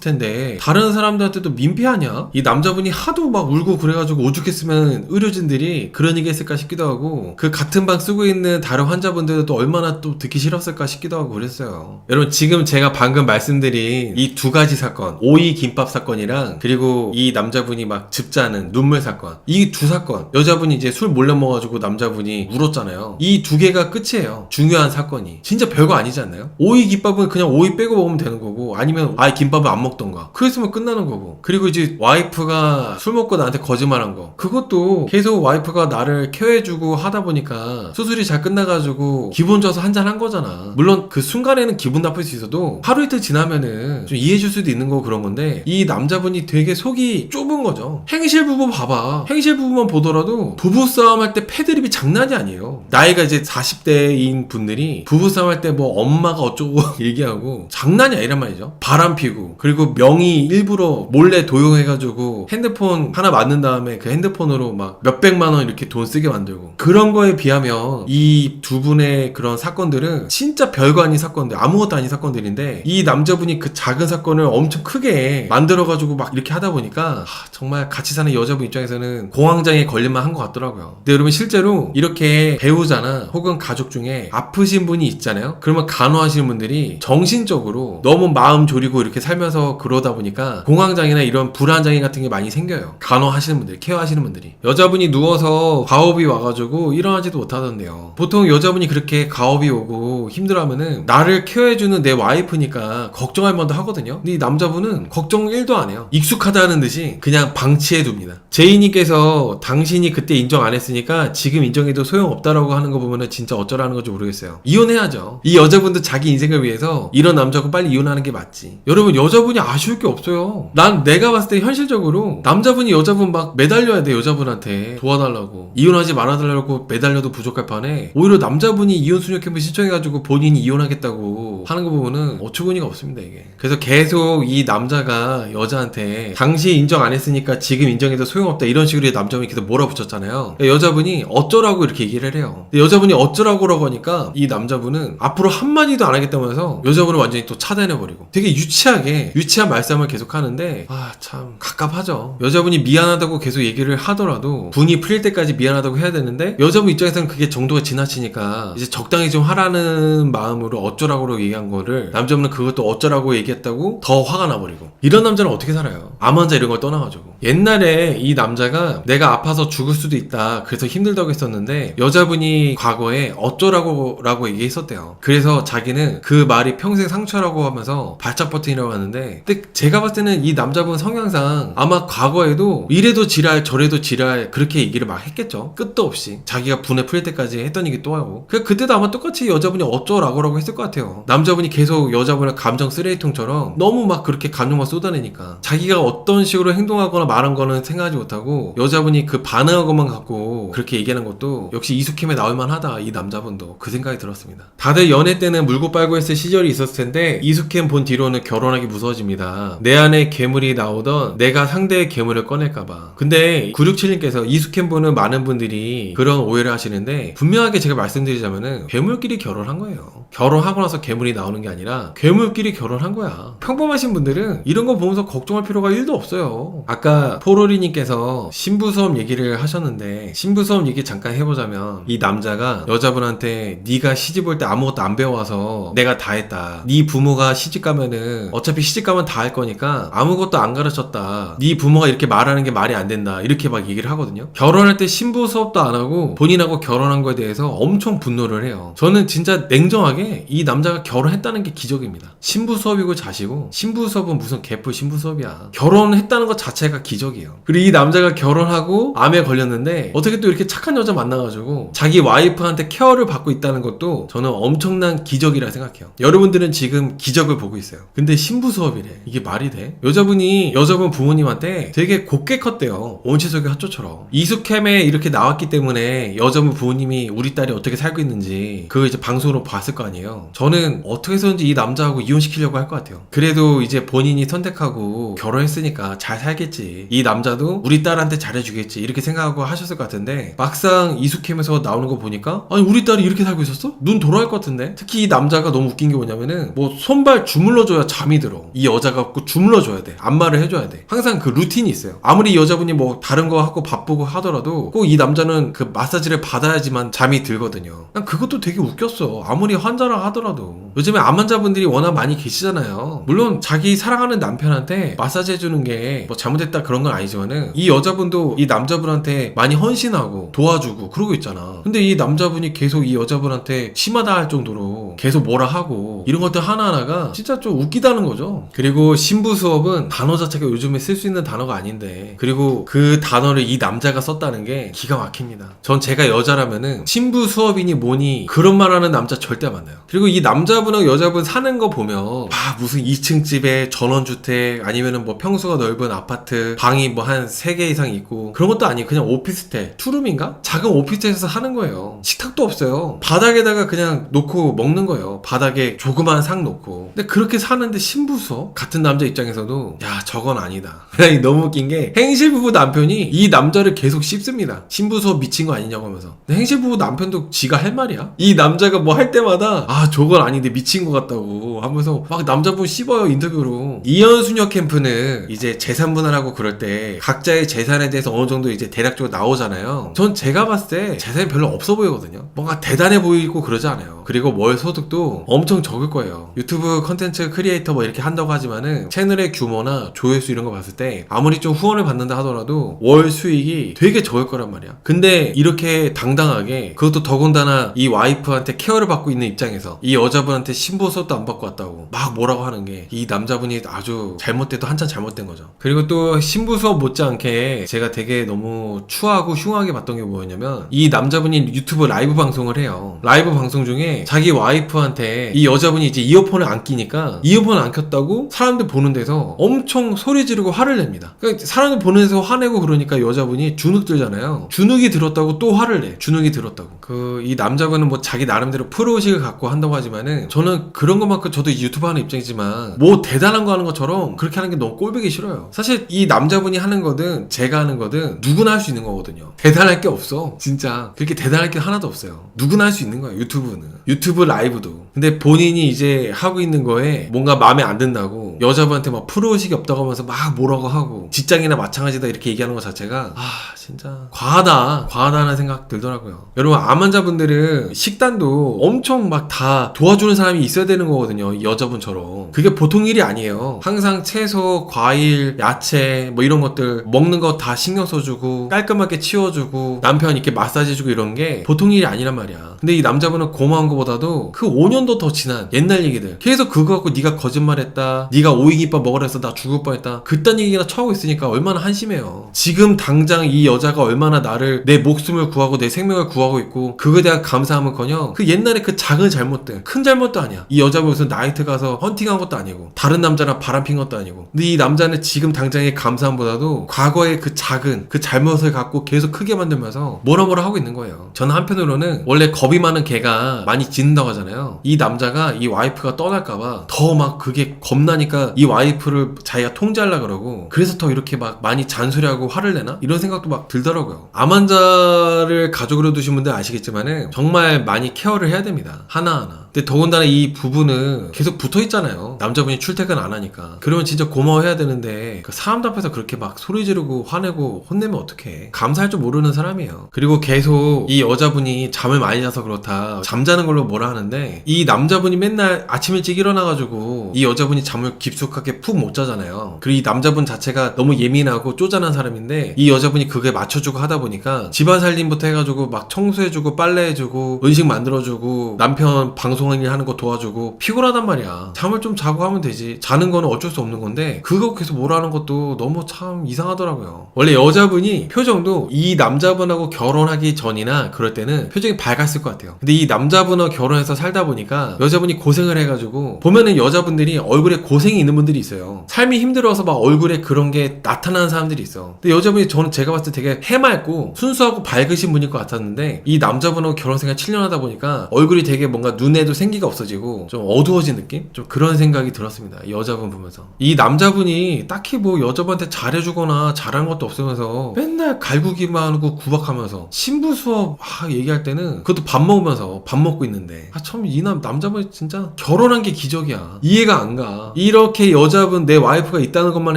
Speaker 1: 텐데 다른 사람들한테도 민폐하냐? 이 남자분이 하도 막 울고 그래가지고 오죽했으면 의료진들이 그런 얘기 했을까 싶기도 하고 그 같은 방 쓰고 있는 다른 환자분들도 얼마나 또 듣기 싫었을까 싶기도 하고 그랬어요. 여러분 지금 제가 방금 말씀드린 이 두 가지 사건 오이 김밥 사건이랑 그리고 이 남자분이 막 즙자는 눈물 사건 이 두 사건 여자분이 이제 술 몰래 먹어가지고 남자분이 울었잖아요. 이 두 개가 끝이에요. 중요한 사건이 진짜 별거 아니지 않나요? 오이 김밥은 그냥 오이 빼고 먹으면 되는 거고 아니면 아예 김밥을 안 먹던가 그랬으면 끝나는 거고 그리고 이제 와이프가 술 먹고 나한테 거짓말한 거 그것도 계속 와이프가 나를 케어해주고 하다 보니까 수술이 잘 끝나가지고 기분 좋아서 한잔 한 거잖아. 물론 그 순간에는 기분 나쁠 수 있어도 하루 이틀 지나면은 좀 이해해줄 수도 있는 거고 그런 건데 이 남자분이 되게 속이 좁은 거죠. 행실 부부 봐봐. 행실 부부만 보더라도 부부싸움 할 때 패드립이 장난이 아니에요. 나이가 이제 40대인 분들이 부부싸움 할 때 뭐 엄마가 어쩌고 얘기하고 장난이 아니란 말이죠. 바람 피고 그리고 명의 일부러 몰래 도용해가지고 핸드폰 하나 맞는 다음에 그 핸드폰으로 막 몇백만 원 이렇게 돈 쓰게 만들고 그런 거에 비하면 이 두 분의 그런 사건들은 진짜 진짜 별거 아닌 사건들, 아무것도 아닌 사건들인데 이 남자분이 그 작은 사건을 엄청 크게 만들어가지고 막 이렇게 하다 보니까 정말 같이 사는 여자분 입장에서는 공황장애 걸릴만 한 것 같더라고요. 근데 여러분 실제로 이렇게 배우자나 혹은 가족 중에 아프신 분이 있잖아요. 그러면 간호하시는 분들이 정신적으로 너무 마음 졸이고 이렇게 살면서 그러다 보니까 공황장애나 이런 불안장애 같은 게 많이 생겨요. 간호하시는 분들이, 케어하시는 분들이. 여자분이 누워서 과업이 와가지고 일어나지도 못하던데요. 보통 여자분이 그렇게 과업이 오고 힘들어하면은 나를 케어해주는 내 와이프니까 걱정할 만도 하거든요. 근데 이 남자분은 걱정 1도 안 해요. 익숙하다는 듯이 그냥 방치해둡니다. 제이님께서 당신이 그때 인정 안 했으니까 지금 인정해도 소용없다라고 하는 거 보면은 진짜 어쩌라는 건지 모르겠어요. 이혼해야죠. 이 여자분도 자기 인생을 위해서 이런 남자하고 빨리 이혼하는 게 맞지. 여러분 여자분이 아쉬울 게 없어요. 난 내가 봤을 때 현실적으로 남자분이 여자분 막 매달려야 돼. 여자분한테 도와달라고, 이혼하지 말아달라고 매달려도 부족할 판에 오히려 남자분이 이혼 수녀 캠프 신청해가지고 본인이 이혼하겠다고 하는 거 보면은 어처구니가 없습니다 이게. 그래서 계속 이 남자가 여자한테 당시 인정 안 했으니까 지금 인정해도 소용없다 이런 식으로 남자분이 계속 몰아붙였잖아요. 여자분이 어쩌라고 이렇게 얘기를 해요. 근데 여자분이 어쩌라고 하니까 이 남자분은 앞으로 한마디도 안 하겠다면서 여자분을 완전히 또 차단해버리고 되게 유치한 말씀을 계속 하는데 참 갑갑하죠. 여자분이 미안하다고 계속 얘기를 하더라도 분이 풀릴 때까지 미안하다고 해야 되는데 여자분 입장에서는 그게 정도가 지나치니까 이제 적당히 좀 하라는 마음으로 어쩌라고 얘기한 거를 남자분은 그것도 어쩌라고 얘기했다고 더 화가 나버리고. 이런 남자는 어떻게 살아요? 암 환자 이런 걸 떠나가지고. 옛날에 이 남자가 내가 아파서 죽을 수도 있다 그래서 힘들다고 했었는데 여자분이 과거에 어쩌라고 얘기했었대요. 그래서 자기는 그 말이 평생 상처라고 하면서 발작 버튼이라고 하는데, 근데 제가 봤을 때는 이 남자분 성향상 아마 과거에도 이래도 지랄 저래도 지랄 그렇게 얘기를 막 했겠죠. 끝도 없이 자기가 분에 풀릴 때까지 했던 얘기 또 하고. 그때도 아마 똑같이 여자분이 어쩌라고 했을 것 같아요. 남자분이 계속 여자분을 감정 쓰레기통처럼 너무 막 그렇게 감정만 쏟아내니까 자기가 어떤 식으로 행동하거나 말한 거는 생각하지 못하고 여자분이 그 반응한 것만 갖고 그렇게 얘기하는 것도 역시 이수캠에 나올만하다. 이 남자분도 그 생각이 들었습니다. 다들 연애 때는 물고 빨고 했을 시절이 있었을 텐데 이수캠 본 뒤로는 결혼하기 무서워집니다. 내 안에 괴물이 나오던 내가 상대의 괴물을 꺼낼까봐. 근데 967님께서 이수캠 보는 많은 분들이 그런 오해를 하시는데 분명하게 제가 말씀드리자면은 괴물끼리 결혼한 거예요. 결혼하고 나서 괴물이 나오는 게 아니라 괴물끼리 결혼한 거야. 평범하신 분들은 이런 거 보면서 걱정할 필요가 1도 없어요. 아까 포로리님께서 신부수업 얘기를 하셨는데 신부수업 얘기 잠깐 해보자면 이 남자가 여자분한테 네가 시집 올 때 아무것도 안 배워와서 내가 다 했다. 네 부모가 시집 가면은 어차피 시집 가면 다 할 거니까 아무것도 안 가르쳤다. 네 부모가 이렇게 말하는 게 말이 안 된다. 이렇게 막 얘기를 하거든요. 결혼할 때 신부 수업도 안 하고 본인하고 결혼한 거에 대해서 엄청 분노를 해요. 저는 진짜 냉정하게 이 남자가 결혼했다는 게 기적입니다. 신부 수업이고 자시고 신부 수업은 무슨 개뿔 신부 수업이야. 결혼했다는 것 자체가 기적이에요. 그리고 이 남자가 결혼하고 암에 걸렸는데 어떻게 또 이렇게 착한 여자 만나가지고 자기 와이프한테 케어를 받고 있다는 것도 저는 엄청난 기적이라 생각해요. 여러분들은 지금 기적을 보고 있어요. 근데 신부 수업이래. 이게 말이 돼? 여자분 부모님한테 되게 곱게 컸대요. 온치석의 핫초처럼. 이수캠에 이렇게 나왔기 때문에 여자분 부모님이 우리 딸이 어떻게 살고 있는지 그거 이제 방송으로 봤을 거 아니에요. 저는 어떻게 해서든지 이 남자하고 이혼시키려고 할 것 같아요. 그래도 이제 본인이 선택하고 결혼했으니까 잘 살겠지. 이 남자도 우리 딸한테 잘해주겠지. 이렇게 생각하고 하셨을 것 같은데 막상 이수캠에서 나오는 거 보니까 아니 우리 딸이 이렇게 살고 있었어? 눈 돌아갈 것 같은데? 특히 이 남자가 너무 웃긴 게 뭐냐면은 뭐 손발 주물러줘야 잠이 들어. 이 여자가 꼭 주물러줘야 돼. 안마를 해줘야 돼. 항상 그 루틴이 있어요. 아무리 여자분이 뭐 다른 거 하고 바쁘고 하더라도 꼭 이 남자는 그 마사지를 받아야지만 잠이 들거든요. 난 그것도 되게 웃겼어. 아무리 환자라 하더라도. 요즘에 암 환자분들이 워낙 많이 계시잖아요. 물론 자기 사랑하는 남편한테 마사지 해주는 게 뭐 잘못했다 그런 건 아니지만은 이 여자분도 이 남자분한테 많이 헌신하고 도와주고 그러고 있잖아. 근데 이 남자분이 계속 이 여자분한테 심하다 할 정도로 계속 뭐라 하고 이런 것들 하나하나가 진짜 좀 웃기다는 거죠. 그리고 신부 수업은 단어 자체가 요즘에 쓸 수 있는 단어가 아닌데 그리고 그 단어를 이 남자가 썼다는 게 기가 막힙니다. 전 제가 여자라면은 신부 수업이니 뭐니 그런 말하는 남자 절대 안 만나요. 그리고 이 남자분하고 여자분 사는 거 보면 무슨 2층 집에 전원주택 아니면은 뭐 평수가 넓은 아파트 방이 뭐 한 3개 이상 있고 그런 것도 아니고 그냥 오피스텔 투룸인가? 작은 오피스텔에서 사는 거예요. 식탁도 없어요. 바닥에다가 그냥 놓고 먹는 거예요. 바닥에 조그만 상 놓고. 근데 그렇게 사는데 신부 수업? 같은 남자 입장에서도 야 저건 아니다. 너무 웃긴 게 행실부부 남편이 이 남자를 계속 씹습니다. 신부 수업 미친 거 아니냐고 하면서. 근데 행실부부 남편도 지가 할 말이야. 이 남자가 뭐 할 때마다 아 저건 아닌데 미친 것 같다고 하면서 막 남자분 씹어요 인터뷰로. 이현수녀 캠프는 이제 재산 분할하고 그럴 때 각자의 재산에 대해서 어느 정도 이제 대략적으로 나오잖아요. 전 제가 봤을 때 재산이 별로 없어 보이거든요. 뭔가 대단해 보이고 그러지 않아요. 그리고 월 소득도 엄청 적을 거예요. 유튜브 컨텐츠 크리에이터 뭐 이렇게 한다고 하지만은 채널의 규모나 조회수 이런 거 봤을 때 아무리 좀 후원을 받는다 하더라도 월 수익이 되게 적을 거란 말이야. 근데 이렇게 당당하게, 그것도 더군다나 이 와이프한테 케어를 받고 있는 입장에서 이 여자분한테 신부 수업도 안 받고 왔다고 막 뭐라고 하는 게 이 남자분이 아주 잘못돼도 한참 잘못된 거죠. 그리고 또 신부 수업 못지않게 제가 되게 너무 추하고 흉하게 봤던 게 뭐였냐면, 이 남자분이 유튜브 라이브 방송을 해요. 라이브 방송 중에 자기 와이프한테 이 여자분이 이제 이어폰을 안 끼니까 이어폰을 안 켰다고 사람들 보는 데서 엄청 소리 지르고 화를 냅니다. 그러니까 사람들 보는 데서 화내고 그러니까 여자분이 주눅 들잖아요. 주눅이 들었다고 또 화를 내. 주눅이 들었다고. 이 남자분은 뭐 자기 나름대로 프로의식을 갖고 한다고 하지만은 저는 그런 것만큼, 저도 유튜브 하는 입장이지만 뭐 대단한 거 하는 것처럼 그렇게 하는 게 너무 꼴보기 싫어요. 사실 이 남자분이 하는 거든 제가 하는 거든 누구나 할 수 있는 거거든요. 대단할 게 없어. 진짜 그렇게 대단할 게 하나도 없어요. 누구나 할 수 있는 거예요. 유튜브는. 유튜브 라이브도. 근데 본인이 이제 하고 있는 거에 뭔가 마음에 안 든다고 여자분한테 막 프로의식이 없다고 하면서 막 뭐라고 하고, 직장이나 마찬가지다 이렇게 얘기하는 것 자체가 진짜 과하다는 생각 들더라고요. 여러분, 암 환자분들은 식단도 엄청 막 다 도와주는 사람이 있어야 되는 거거든요. 이 여자분처럼. 그게 보통 일이 아니에요. 항상 채소, 과일, 야채 뭐 이런 것들 먹는 거 다 신경 써주고 깔끔하게 치워주고 남편 이렇게 마사지 해주고 이런 게 보통 일이 아니란 말이야. 근데 이 남자분은 고마운 것보다도 그 5년도 더 지난 옛날 얘기들 계속 그거 갖고 네가 거짓말했다, 네가 오이김밥 먹으라 해서 나 죽을 뻔했다, 그딴 얘기나 처하고 있으니까 얼마나 한심해요. 지금 당장 이 여자가 얼마나 나를, 내 목숨을 구하고 내 생명을 구하고 있고 그거에 대한 감사함은커녕 그 옛날에 그 작은 잘못들, 큰 잘못도 아니야. 이 여자분 무슨 나이트 가서 헌팅한 것도 아니고 다른 남자랑 바람핀 것도 아니고. 근데 이 남자는 지금 당장의 감사함보다도 과거의 그 작은 그 잘못을 갖고 계속 크게 만들면서 뭐라 하고 있는 거예요. 저는 한편으로는 원래 겁이 많은 개가 많이 짖는다고 하잖아요. 이 남자가 이 와이프가 떠날까봐 더 막 그게 겁나니까 이 와이프를 자기가 통제하려고 그러고, 그래서 더 이렇게 막 많이 잔소리하고 화를 내나? 이런 생각도 막 들더라고요. 암 환자를 가족으로 두신 분들 아시겠지만은 정말 많이 케어를 해야 됩니다. 하나하나. 근데 더군다나 이 부부는 계속 붙어 있잖아요. 남자분이 출퇴근 안 하니까. 그러면 진짜 고마워해야 되는데 그 사람들 앞에서 그렇게 막 소리 지르고 화내고 혼내면 어떡해. 감사할 줄 모르는 사람이에요. 그리고 계속 이 여자분이 잠을 많이 자서 그렇다, 잠자는 걸로 뭐라 하는데, 이 남자분이 맨날 아침 일찍 일어나가지고 이 여자분이 잠을 깊숙하게 푹 못 자잖아요. 그리고 이 남자분 자체가 너무 예민하고 쪼잔한 사람인데 이 여자분이 그게 맞춰주고 하다 보니까 집안 살림부터 해가지고 막 청소해주고 빨래해주고 음식 만들어주고 남편 방송일 하는 거 도와주고 피곤하단 말이야. 잠을 좀 자고 하면 되지. 자는 거는 어쩔 수 없는 건데 그거 계속 뭐라 하는 것도 너무 참 이상하더라고요. 원래 여자분이 표정도 이 남자분하고 결혼하기 전이나 그럴 때는 표정이 밝았을 것 같아요. 근데 이 남자분하고 결혼해서 살다 보니까 여자분이 고생을 해가지고, 보면은 여자분들이 얼굴에 고생이 있는 분들이 있어요. 삶이 힘들어서 막 얼굴에 그런 게 나타나는 사람들이 있어. 근데 여자분이, 저는 제가 봤을 때 되게 해맑고 순수하고 밝으신 분일 것 같았는데 이 남자분하고 결혼 생활 7년 하다 보니까 얼굴이 되게 뭔가 눈에도 생기가 없어지고 좀 어두워진 느낌? 좀 그런 생각이 들었습니다. 이 여자분 보면서. 이 남자분이 딱히 뭐 여자분한테 잘해주거나 잘한 것도 없으면서 맨날 갈구기만 하고 구박하면서 신부 수업 얘기할 때는 그것도 밥 먹으면서 밥 먹고 있는데 참 이 남자분 진짜 결혼한 게 기적이야. 이해가 안 가. 이렇게 여자분, 내 와이프가 있다는 것만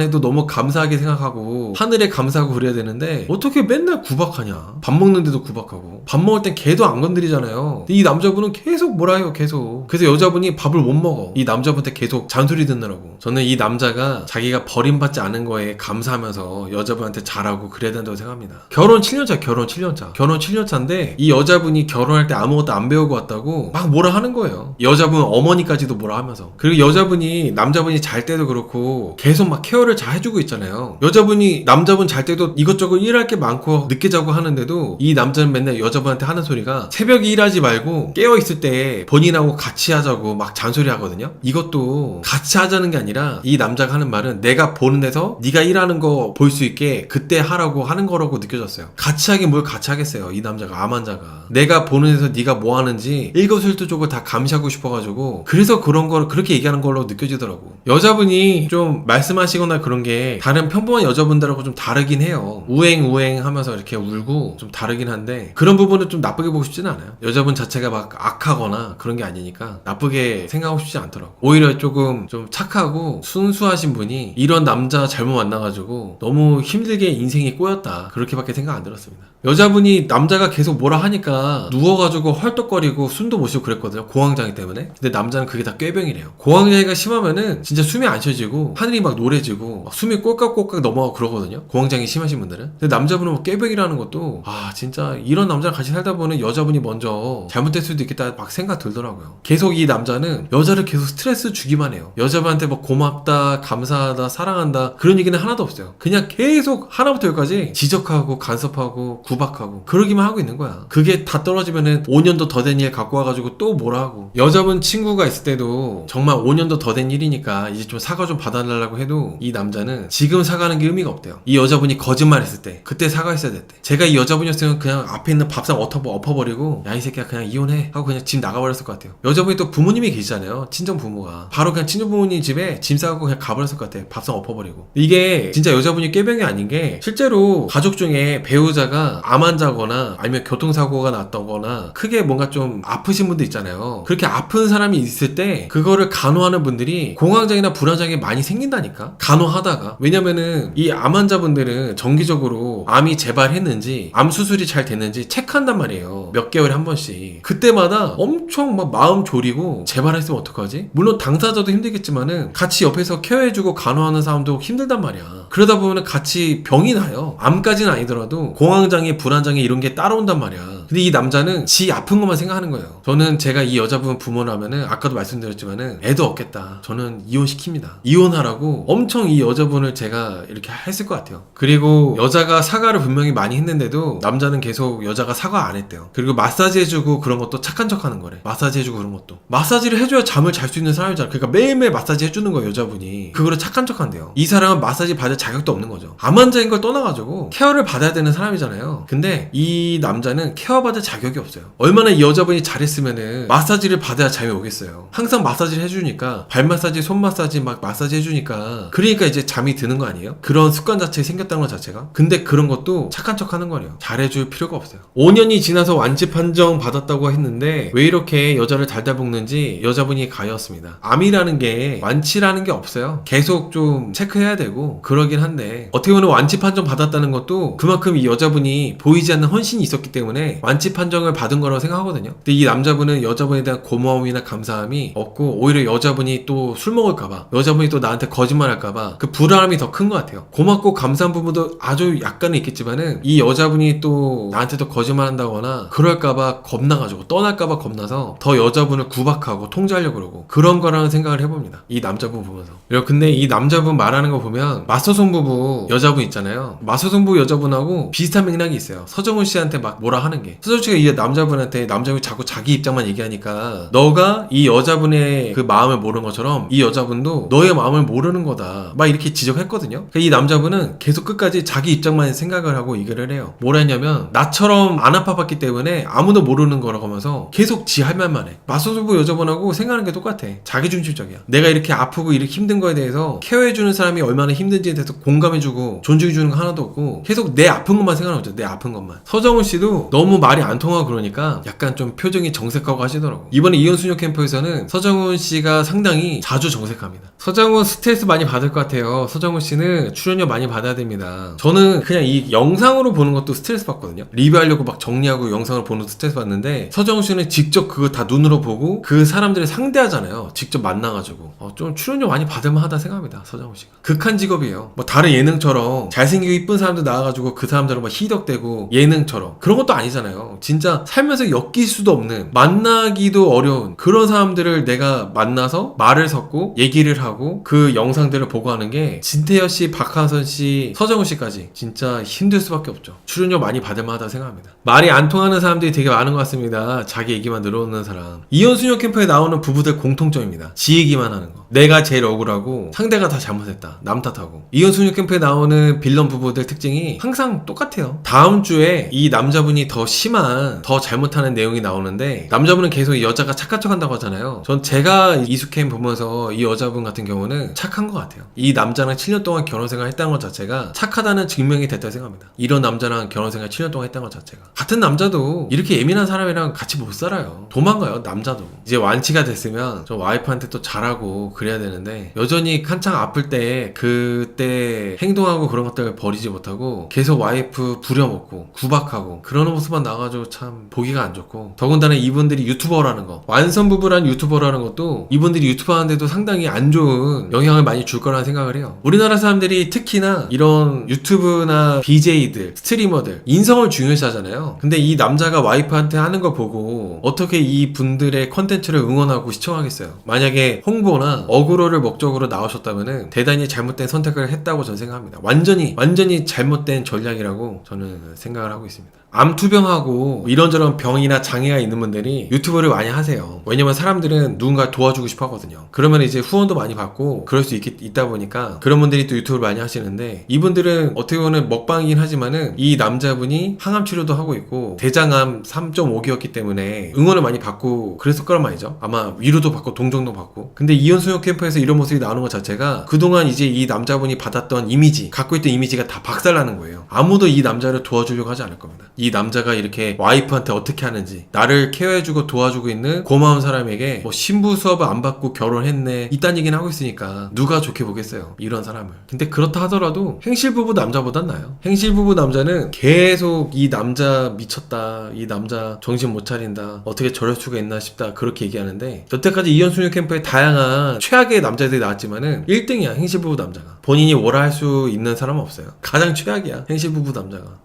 Speaker 1: 해도 너무 감사하게 생각하고 하늘에 감사하고 그래야 되는데 어떻게 맨날 구박하냐. 밥 먹는데도 구박하고, 밥 먹을 땐 개도 안 건드리잖아요. 이 남자분은 계속 뭐라 해요. 계속. 그래서 여자분이 밥을 못 먹어. 이 남자분한테 계속 잔소리 듣느라고. 저는 이 남자가 자기가 버림받지 않은 거에 감사하면서 여자분한테 잘하고 그래야 된다고 생각합니다. 결혼 7년차. 결혼 7년차인데 이 여자분이 결혼할 때 아무것도 안 배우고 왔다고 막 뭐라 하는 거예요. 여자분 어머니까지도 뭐라 하면서. 그리고 여자분이, 남자분이 잘 때도 그렇고 계속 막 케어를 잘 해주고 있잖아요. 여자분이 남자분 잘 때도 이것저것 일할 게 많고 늦게 자고 하는데도 이 남자는 맨날 여자분한테 하는 소리가 새벽에 일하지 말고 깨어있을 때 본인하고 같이 하자고 막 잔소리 하거든요. 이것도 같이 하자는 게 아니라 이 남자가 하는 말은 내가 보는 데서 네가 일하는 거 볼 수 있게 그때 하라고 하는 거라고 느껴졌어요. 같이 하긴 뭘 같이 하겠어요. 이 남자가, 암 환자가. 내가 보는 데서 네가 뭐 하는지 일거수일투족을 다 감시하고 싶어가지고 그래서 그런 걸 그렇게 얘기하는 걸로 느껴지더라고. 여자분이 좀 말씀하시거나 그런 게 다른 평범한 여자분들하고 좀 다르긴 해요. 우행 하면서 이렇게 울고 좀 다르긴 한데 그런 부분은 좀 나쁘게 보고 싶지는 않아요. 여자분 자체가 막 악하거나 그런 게 아니니까 나쁘게 생각하고 싶지 않더라고. 오히려 조금 좀 착하고 순수하신 분이 이런 남자 잘못 만나가지고 너무 힘들게 인생이 꼬였다, 그렇게밖에 생각 안 들었습니다. 여자분이 남자가 계속 뭐라 하니까 누워가지고 헐떡거리고 숨도 못 쉬고 그랬거든요, 공황장애 때문에. 근데 남자는 그게 다 꾀병이래요. 공황장애가 심하면은 진짜 숨이 안 쉬어지고 하늘이 막 노래지고 막 숨이 꼴깍꼴깍 넘어가고 그러거든요, 공황장애 심하신 분들은. 근데 남자분은 뭐 꾀병이라는 것도 진짜 이런 남자랑 같이 살다 보면 여자분이 먼저 잘못될 수도 있겠다 막 생각 들더라고요. 계속 이 남자는 여자를 계속 스트레스 주기만 해요. 여자분한테 뭐 고맙다, 감사하다, 사랑한다 그런 얘기는 하나도 없어요. 그냥 계속 하나부터 열까지 지적하고 간섭하고 구박하고 그러기만 하고 있는 거야. 그게 다 떨어지면은 5년도 더 된 일 갖고 와가지고 또 뭐라 하고. 여자분 친구가 있을 때도 정말 5년도 더 된 일이니까 이제 좀 사과 좀 받아달라고 해도 이 남자는 지금 사과하는 게 의미가 없대요. 이 여자분이 거짓말 했을 때 그때 사과했어야 됐대. 제가 이 여자분이었으면 그냥 앞에 있는 밥상 엎어버리고 야 이 새끼야 그냥 이혼해 하고 그냥 집 나가버렸을 것 같아요. 여자분이 또 부모님이 계시잖아요, 친정 부모가. 바로 그냥 친정 부모님 집에 짐 싸고 그냥 가버렸을 것 같아요, 밥상 엎어버리고. 이게 진짜 여자분이 꾀병이 아닌 게, 실제로 가족 중에 배우자가 암 환자거나 아니면 교통사고가 났다거나 크게 뭔가 좀 아프신 분들 있잖아요. 그렇게 아픈 사람이 있을 때 그거를 간호하는 분들이 공황장애나 불안장애 많이 생긴다니까, 간호하다가. 왜냐면은 이 암 환자분들은 정기적으로 암이 재발했는지 암 수술이 잘 됐는지 체크한단 말이에요, 몇 개월에 한 번씩. 그때마다 엄청 막 마음 졸이고 재발했으면 어떡하지? 물론 당사자도 힘들겠지만은 같이 옆에서 케어해주고 간호하는 사람도 힘들단 말이야. 그러다 보면 같이 병이 나요. 암까지는 아니더라도 공황장애, 불안장애 이런 게 따라온단 말이야. 근데 이 남자는 지 아픈 것만 생각하는 거예요. 저는 제가 이 여자분 부모라면은 아까도 말씀드렸지만은 애도 없겠다, 저는 이혼시킵니다. 이혼하라고 엄청 이 여자분을 제가 이렇게 했을 것 같아요. 그리고 여자가 사과를 분명히 많이 했는데도 남자는 계속 여자가 사과 안 했대요. 그리고 마사지 해주고 그런 것도 착한 척 하는 거래. 마사지 해주고 그런 것도. 마사지를 해줘야 잠을 잘 수 있는 사람이잖아. 그러니까 매일매일 마사지 해주는 거예요, 여자분이. 그거를 착한 척 한대요. 이 사람은 마사지 받을 자격도 없는 거죠. 암 환자인 걸 떠나가지고 케어를 받아야 되는 사람이잖아요. 근데 이 남자는 케어받을 자격이 없어요. 얼마나 이 여자분이 잘했으면은 마사지를 받아야 잠이 오겠어요. 항상 마사지를 해주니까, 발 마사지, 손 마사지 막 마사지 해주니까, 그러니까 이제 잠이 드는 거 아니에요? 그런 습관 자체가 생겼다는 것 자체가. 근데 그런 것도 착한 척 하는 거래요. 잘해줄 필요가 없어요. 5년이 지나서 완치 판정 받았다고 했는데 왜 이렇게 여자를 달달 볶는지 여자분이 가였습니다. 암이라는 게 완치라는 게 없어요. 계속 좀 체크해야 되고 그러긴 한데, 어떻게 보면 완치 판정 받았다는 것도 그만큼 이 여자분이 보이지 않는 헌신이 있었기 때문에 완치 판정을 받은 거라고 생각하거든요. 근데 이 남자분은 여자분에 대한 고마움이나 감사함이 없고, 오히려 여자분이 또 술 먹을까봐, 여자분이 또 나한테 거짓말 할까봐 그 불안함이 더 큰 것 같아요. 고맙고 감사한 부분도 아주 약간은 있겠지만은 이 여자분이 또 나한테 또 거짓말 한다거나 그럴까봐 겁나가지고, 떠날까봐 겁나서 더 여자분을 구박하고 통제하려고 그러고, 그런 거라는 생각을 해봅니다, 이 남자분 보면서. 근데 이 남자분 말하는 거 보면 마서송 부부 여자분 있잖아요, 마서송 부부 여자분하고 비슷한 맥락이 있어요. 서정훈 씨한테 막 뭐라 하는 게, 서정훈 씨가 이 남자분한테, 남자분이 자꾸 자기 입장만 얘기하니까 너가 이 여자분의 그 마음을 모르는 것처럼 이 여자분도 너의 마음을 모르는 거다 막 이렇게 지적했거든요. 이 남자분은 계속 끝까지 자기 입장만 생각을 하고 얘기를 해요. 뭐라 했냐면, 나처럼 안 아파봤기 때문에 아무도 모르는 거라고 하면서 계속 지 할 말만 해. 마소수부 여자분하고 생각하는 게 똑같아. 자기중심적이야. 내가 이렇게 아프고 이렇게 힘든 거에 대해서 케어해주는 사람이 얼마나 힘든지에 대해서 공감해주고 존중해주는 거 하나도 없고 계속 내 아픈 것만 생각하는 거죠. 내 아픈 것만. 서정훈 씨도 너무 말이 안 통하고 그러니까 약간 좀 표정이 정색하고 하시더라고. 이번에 이혼수녀 캠프에서는 서정훈 씨가 상당히 자주 정색합니다. 서정훈 스트레스 많이 받을 것 같아요. 서정훈 씨는 출연료 많이 받아야 됩니다. 저는 그냥 이 영상으로 보는 것도 스트레스 받거든요. 리뷰하려고 막 정리하고 영상을 보는 것도 스트레스 받는데, 서정훈 씨는 직접 그거 다 눈으로 보고 그 사람들을 상대하잖아요. 직접 만나가지고. 좀 출연료 많이 받을만 하다 생각합니다, 서정훈 씨가. 극한 직업이에요. 뭐 다른 예능처럼 잘생기고 이쁜 사람들 나와가지고 그 사람들은 막 희덕대고 예능처럼 그런 것도 아니잖아요. 진짜 살면서 엮일 수도 없는, 만나기도 어려운 그런 사람들을 내가 만나서 말을 섞고 얘기를 하고 그 영상들을 보고 하는 게, 진태여 씨, 박하선 씨, 서정훈 씨까지 진짜 힘들 수밖에 없죠. 출연료 많이 받을 만하다 생각합니다. 말이 안 통하는 사람들이 되게 많은 것 같습니다. 자기 얘기만 늘어놓는 사람. 이혼수녀 캠프에 나오는 부부들 공통점입니다. 지 얘기만 하는 거. 내가 제일 억울하고 상대가 다 잘못했다, 남 탓하고. 이혼수녀 캠프에 나오는 빌런 부부들 특징이 항상 똑같아요. 다음 주에 이 남자분이 더 심한 더 잘못하는 내용이 나오는데 남자분은 계속 이 여자가 착한 척 한다고 하잖아요. 전 제가 이수캠 보면서 이 여자분 같은 경우는 착한 것 같아요. 이 남자랑 7년 동안 결혼생활 했다는 것 자체가 착하다는 증명이 됐다고 생각합니다. 이런 남자랑 결혼생활 7년 동안 했다는 것 자체가. 같은 남자도 이렇게 예민한 사람이랑 같이 못 살아요. 도망가요, 남자도. 이제 완치가 됐으면 좀 와이프한테 또 잘하고 그래야 되는데 여전히 한창 아플 때 그때 행동하고 그런 것들을 버리지 못하고 계속 와이프 부려먹고 구박하고 그러는 모습만 나와가지고 참 보기가 안 좋고, 더군다나 이분들이 유튜버라는 거, 완선부부란 유튜버라는 것도 이분들이 유튜버 하는데도 상당히 안 좋은 영향을 많이 줄 거라는 생각을 해요. 우리나라 사람들이 특히나 이런 유튜브나 BJ들, 스트리머들 인성을 중요시 하잖아요. 근데 이 남자가 와이프한테 하는 거 보고 어떻게 이 분들의 컨텐츠를 응원하고 시청하겠어요. 만약에 홍보나 어그로를 목적으로 나오셨다면은 대단히 잘못된 선택을 했다고 저는 생각합니다. 완전히 잘못된 전략이라고 저는 생각을 하고 있습니다. 암 투병하고 이런저런 병이나 장애가 있는 분들이 유튜브를 많이 하세요. 왜냐면 사람들은 누군가 도와주고 싶어 하거든요. 그러면 이제 후원도 많이 받고 그럴 수 있다 보니까 그런 분들이 또 유튜브를 많이 하시는데, 이분들은 어떻게 보면 먹방이긴 하지만은 이 남자분이 항암 치료도 하고 있고 대장암 3.5기였기 때문에 응원을 많이 받고 그랬을 거란 말이죠. 아마 위로도 받고 동정도 받고. 근데 이혼수용 캠프에서 이런 모습이 나오는 것 자체가 그동안 이제 이 남자분이 받았던 이미지, 갖고 있던 이미지가 다 박살나는 거예요. 아무도 이 남자를 도와주려고 하지 않을 겁니다. 이 남자가 이렇게 와이프한테 어떻게 하는지, 나를 케어해주고 도와주고 있는 고마운 사람에게 뭐 신부 수업을 안 받고 결혼했네 이딴 얘기는 하고 있으니까 누가 좋게 보겠어요, 이런 사람을. 근데 그렇다 하더라도 행실부부 남자보단 나아요. 행실부부 남자는 계속 이 남자 미쳤다, 이 남자 정신 못 차린다, 어떻게 저럴 수가 있나 싶다, 그렇게 얘기하는데 여태까지 이혼수용 캠프에 다양한 최악의 남자들이 나왔지만은 1등이야 행실부부 남자가. 본인이 뭐라 할 수 있는 사람은 없어요. 가장 최악이야 행실부부 남자가.